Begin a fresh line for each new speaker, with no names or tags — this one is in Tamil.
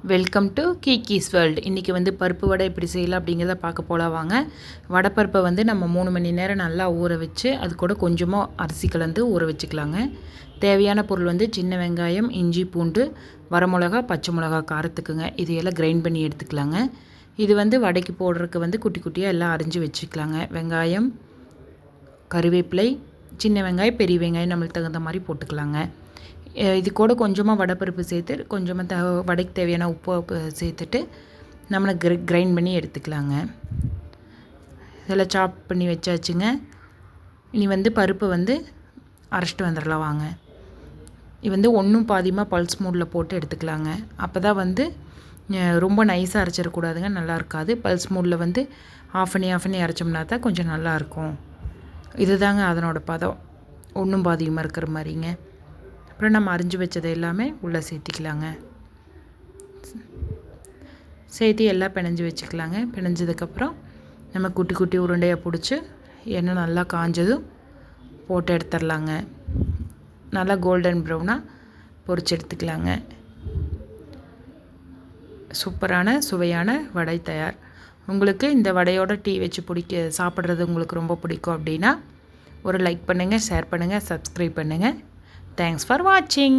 Welcome to keys world. இன்றைக்கி வந்து பருப்பு வடை எப்படி செய்யலாம் அப்படிங்கிறத பார்க்க போகலாம் வாங்க. வடைப்பருப்பை வந்து நம்ம 3 மணி நேரம் நல்லா ஊற வச்சு அது கூட கொஞ்சமாக அரிசி கலந்து ஊற வச்சுக்கலாங்க. தேவையான பொருள் வந்து சின்ன வெங்காயம், இஞ்சி, பூண்டு, வரமிளகா, பச்சை மிளகா காரத்துக்குங்க. இதையெல்லாம் கிரைண்ட் பண்ணி எடுத்துக்கலாங்க. இது வந்து வடைக்கு போடுறதுக்கு வந்து குட்டி குட்டியாக எல்லாம் அரிஞ்சு வச்சுக்கலாங்க. வெங்காயம், கருவேப்பிலை, சின்ன வெங்காயம், பெரிய வெங்காயம் நம்மளுக்கு தகுந்த மாதிரி போட்டுக்கலாங்க. இது கூட கொஞ்சமாக வடைப்பருப்பு சேர்த்து கொஞ்சமாக வடைக்கு தேவையான உப்பு சேர்த்துட்டு நம்மளை கிரைண்ட் பண்ணி எடுத்துக்கலாங்க. இதெல்லாம் சாப் பண்ணி வச்சாச்சுங்க. இனி வந்து பருப்பை வந்து அரைச்சிட்டு வந்துடலாம் வாங்க. இது வந்து ஒன்றும் பாதியமாக பல்ஸ் மூடில் போட்டு எடுத்துக்கலாங்க. அப்போ தான் வந்து ரொம்ப நைஸாக அரைச்சிடக்கூடாதுங்க, நல்லா இருக்காது. பல்ஸ் மூடில் வந்து ஆஃப் பண்ணி அரைச்சோம்னா தான் கொஞ்சம் நல்லாயிருக்கும். இது தாங்க அதனோட பதம், ஒன்றும் பாதியமாக இருக்கிற மாதிரிங்க. அப்புறம் நம்ம அரிஞ்சு வச்சதை எல்லாமே உள்ளே சேர்த்திக்கலாங்க. சேர்த்து எல்லாம் பிணைஞ்சு வச்சுக்கலாங்க. பிணைஞ்சதுக்கப்புறம் நம்ம குட்டி குட்டி உருண்டையாக பிடிச்சி எண்ணெய் நல்லா காஞ்சதும் போட்டு எடுத்துடலாங்க. நல்லா கோல்டன் ப்ரௌனாக பொரிச்சு எடுத்துக்கலாங்க. சூப்பரான சுவையான வடை தயார். உங்களுக்கு இந்த வடையோட டீ வச்சு சாப்பிட்றது உங்களுக்கு ரொம்ப பிடிக்கும் அப்படின்னா ஒரு லைக் பண்ணுங்கள், ஷேர் பண்ணுங்கள், சப்ஸ்கிரைப் பண்ணுங்கள். Thanks for watching.